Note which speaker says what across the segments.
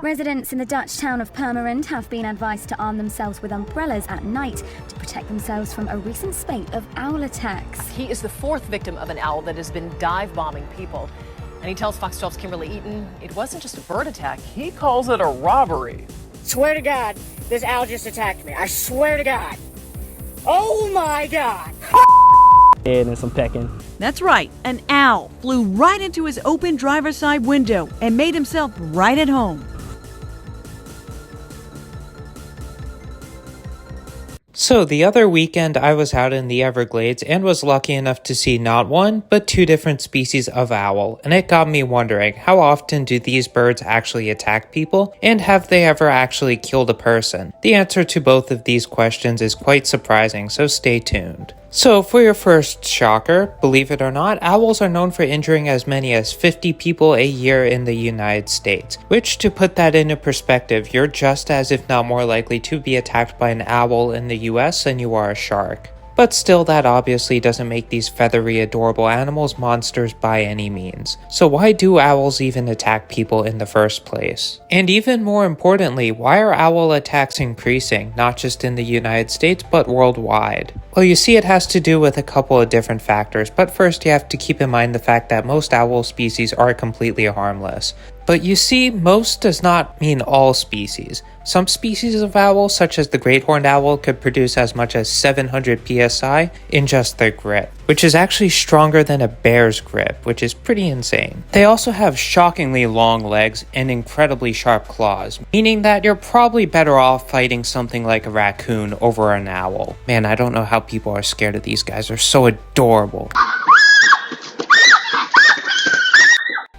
Speaker 1: Residents in the Dutch town of Purmerend have been advised to arm themselves with umbrellas at night to protect themselves from a recent spate of owl attacks.
Speaker 2: He is the fourth victim of an owl that has been dive bombing people. And he tells Fox 12's Kimberly Eaton it wasn't just a bird attack.
Speaker 3: He calls it a robbery.
Speaker 4: Swear to God, this owl just attacked me. I swear to God. Oh my God.
Speaker 5: And some pecking.
Speaker 6: That's right, an owl flew right into his open driver's side window and made himself right at home.
Speaker 7: So the other weekend I was out in the Everglades and was lucky enough to see not one, but two different species of owl, and it got me wondering, how often do these birds actually attack people, and have they ever actually killed a person? The answer to both of these questions is quite surprising, so stay tuned. So for your first shocker, believe it or not, owls are known for injuring as many as 50 people a year in the United States, which, to put that into perspective, you're just as if not more likely to be attacked by an owl in the US than you are a shark. But still, that obviously doesn't make these feathery, adorable animals monsters by any means. So why do owls even attack people in the first place? And even more importantly, why are owl attacks increasing, not just in the United States, but worldwide? Well, you see, it has to do with a couple of different factors, but first you have to keep in mind the fact that most owl species are completely harmless. But you see, most does not mean all species. Some species of owl, such as the great horned owl, could produce as much as 700 psi in just their grip, which is actually stronger than a bear's grip, which is pretty insane. They also have shockingly long legs and incredibly sharp claws, meaning that you're probably better off fighting something like a raccoon over an owl. Man, I don't know how people are scared of these guys, they're so adorable.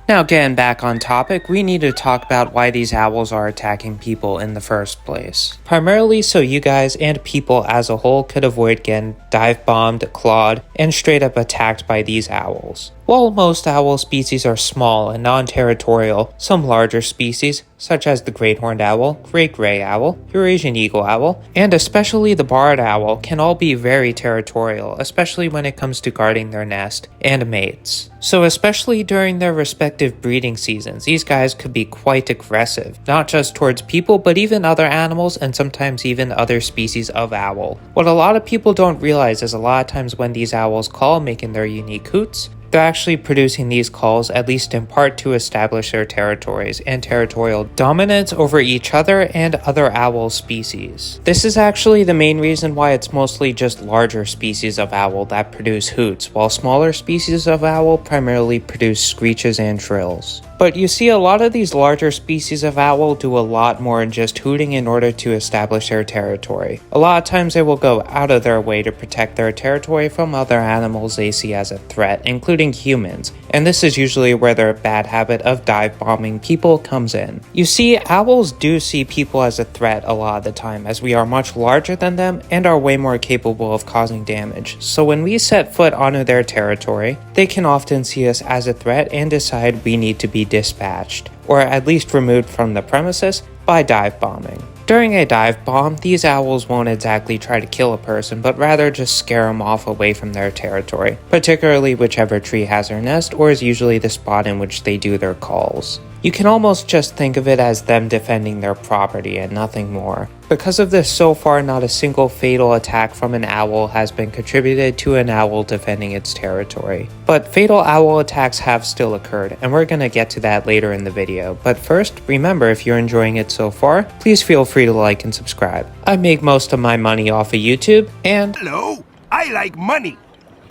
Speaker 7: Now, getting back on topic, we need to talk about why these owls are attacking people in the first place. Primarily so you guys and people as a whole could avoid getting dive bombed, clawed, and straight up attacked by these owls. While most owl species are small and non-territorial, some larger species, such as the great horned owl, great gray owl, Eurasian eagle owl, and especially the barred owl, can all be very territorial, especially when it comes to guarding their nest and mates. So especially during their respective breeding seasons, these guys could be quite aggressive, not just towards people, but even other animals and sometimes even other species of owl. What a lot of people don't realize is a lot of times when these owls call, making their unique hoots, they're actually producing these calls at least in part to establish their territories and territorial dominance over each other and other owl species. This is actually the main reason why it's mostly just larger species of owl that produce hoots, while smaller species of owl primarily produce screeches and trills. But you see, a lot of these larger species of owl do a lot more than just hooting in order to establish their territory. A lot of times they will go out of their way to protect their territory from other animals they see as a threat, including humans, and this is usually where their bad habit of dive bombing people comes in. You see, owls do see people as a threat a lot of the time, as we are much larger than them and are way more capable of causing damage. So when we set foot onto their territory, they can often see us as a threat and decide we need to be dispatched, or at least removed from the premises by dive bombing. During a dive bomb, these owls won't exactly try to kill a person, but rather just scare them off away from their territory, particularly whichever tree has their nest or is usually the spot in which they do their calls. You can almost just think of it as them defending their property and nothing more. Because of this, so far not a single fatal attack from an owl has been contributed to an owl defending its territory. But fatal owl attacks have still occurred, and we're gonna get to that later in the video. But first, remember, if you're enjoying it so far, please feel free to like and subscribe. I make most of my money off of YouTube, and
Speaker 3: Hello, I like money.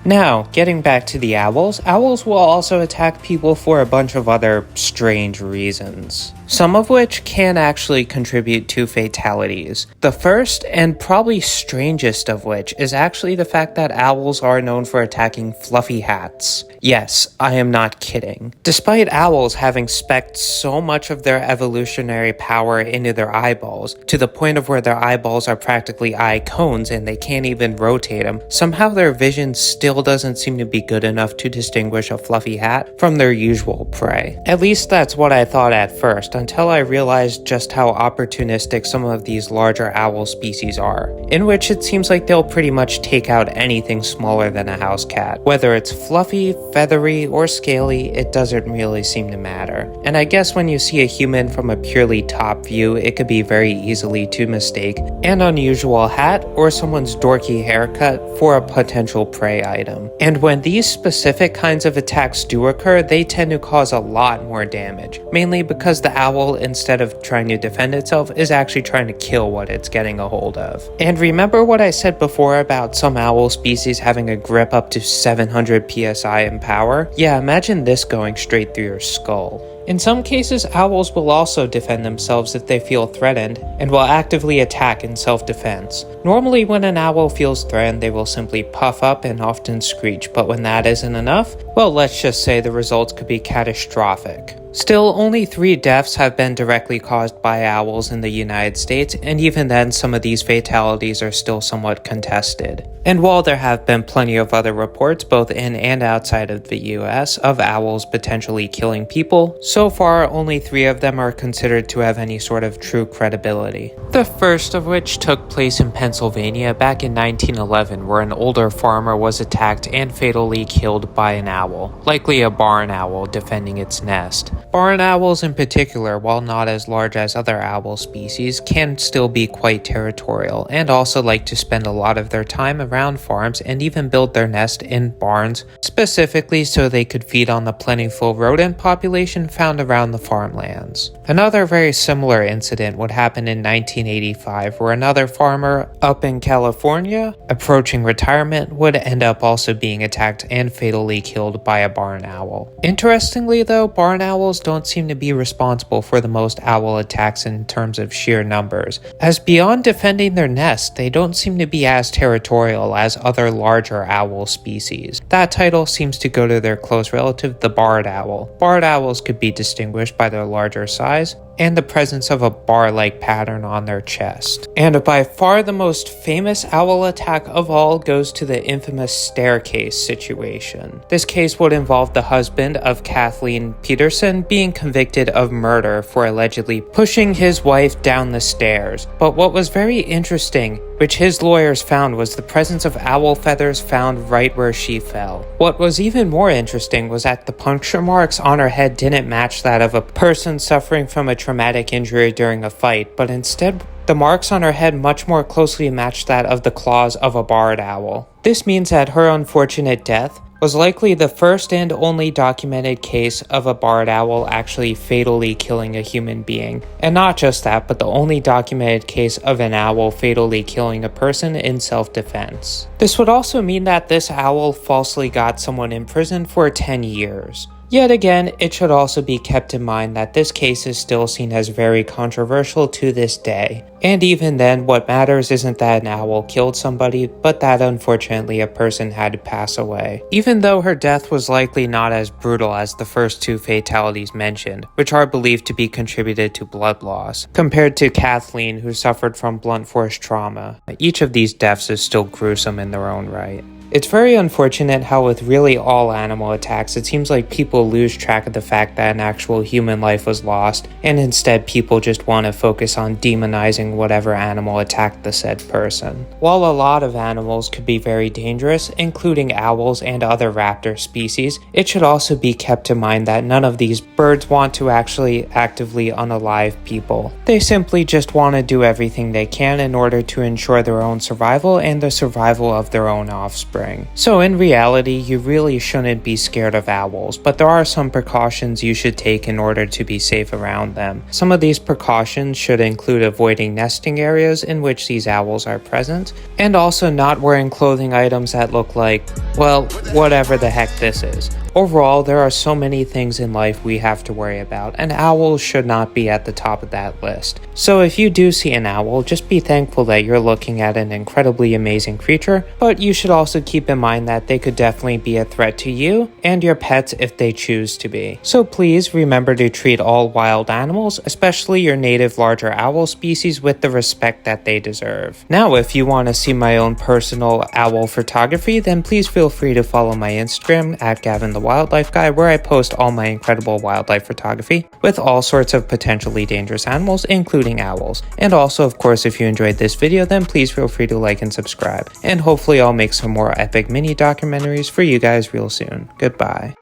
Speaker 7: now, getting back to the owls, owls will also attack people for a bunch of other strange reasons, some of which can actually contribute to fatalities. The first, and probably strangest of which, is actually the fact that owls are known for attacking fluffy hats. Yes, I am not kidding. Despite owls having specced so much of their evolutionary power into their eyeballs, to the point of where their eyeballs are practically eye cones and they can't even rotate them, somehow their vision still still doesn't seem to be good enough to distinguish a fluffy hat from their usual prey. At least that's what I thought at first, until I realized just how opportunistic some of these larger owl species are, in which it seems like they'll pretty much take out anything smaller than a house cat. Whether it's fluffy, feathery, or scaly, it doesn't really seem to matter. And I guess when you see a human from a purely top view, it could be very easily to mistake an unusual hat or someone's dorky haircut for a potential prey item. And when these specific kinds of attacks do occur, they tend to cause a lot more damage, mainly because the owl, instead of trying to defend itself, is actually trying to kill what it's getting a hold of. And remember what I said before about some owl species having a grip up to 700 psi in power? Yeah, imagine this going straight through your skull. In some cases, owls will also defend themselves if they feel threatened, and will actively attack in self-defense. Normally, when an owl feels threatened, they will simply puff up and often screech, but when that isn't enough, well, let's just say the results could be catastrophic. Still, only 3 deaths have been directly caused by owls in the United States, and even then, some of these fatalities are still somewhat contested. And while there have been plenty of other reports, both in and outside of the US, of owls potentially killing people, so far only 3 of them are considered to have any sort of true credibility. The first of which took place in Pennsylvania back in 1911, where an older farmer was attacked and fatally killed by an owl, likely a barn owl defending its nest. Barn owls in particular, while not as large as other owl species, can still be quite territorial, and also like to spend a lot of their time around farms and even build their nest in barns, specifically so they could feed on the plentiful rodent population found around the farmlands. Another very similar incident would happen in 1985, where another farmer up in California, approaching retirement, would end up also being attacked and fatally killed by a barn owl. Interestingly though, barn owls don't seem to be responsible for the most owl attacks in terms of sheer numbers, as beyond defending their nest, they don't seem to be as territorial as other larger owl species. That title seems to go to their close relative, the barred owl. Barred owls could be distinguished by their larger size and the presence of a bar-like pattern on their chest. And by far the most famous owl attack of all goes to the infamous staircase situation. This case would involve the husband of Kathleen Peterson being convicted of murder for allegedly pushing his wife down the stairs. But what was very interesting, which his lawyers found, was the presence of owl feathers found right where she fell. What was even more interesting was that the puncture marks on her head didn't match that of a person suffering from a traumatic injury during a fight, but instead the marks on her head much more closely matched that of the claws of a barred owl. This means that her unfortunate death was likely the first and only documented case of a barred owl actually fatally killing a human being. And not just that, but the only documented case of an owl fatally killing a person in self-defense. This would also mean that this owl falsely got someone in prison for 10 years. Yet again, it should also be kept in mind that this case is still seen as very controversial to this day. And even then, what matters isn't that an owl killed somebody, but that unfortunately a person had to pass away. Even though her death was likely not as brutal as the first 2 fatalities mentioned, which are believed to be contributed to blood loss, compared to Kathleen, who suffered from blunt force trauma. Each of these deaths is still gruesome in their own right. It's very unfortunate how with really all animal attacks, it seems like people lose track of the fact that an actual human life was lost, and instead people just want to focus on demonizing whatever animal attacked the said person. While a lot of animals could be very dangerous, including owls and other raptor species, it should also be kept in mind that none of these birds want to actually actively unalive people. They simply just want to do everything they can in order to ensure their own survival and the survival of their own offspring. So in reality, you really shouldn't be scared of owls, but there are some precautions you should take in order to be safe around them. Some of these precautions should include avoiding nesting areas in which these owls are present, and also not wearing clothing items that look like, well, whatever the heck this is. Overall, there are so many things in life we have to worry about, and owls should not be at the top of that list. So if you do see an owl, just be thankful that you're looking at an incredibly amazing creature, but you should also keep in mind that they could definitely be a threat to you and your pets if they choose to be. So please remember to treat all wild animals, especially your native larger owl species, with the respect that they deserve. Now, if you want to see my own personal owl photography, then please feel free to follow my Instagram at Gavin the Wildlife Guy, where I post all my incredible wildlife photography with all sorts of potentially dangerous animals, including owls. And also, of course, if you enjoyed this video, then please feel free to like and subscribe. And hopefully I'll make some more epic mini documentaries for you guys real soon. Goodbye.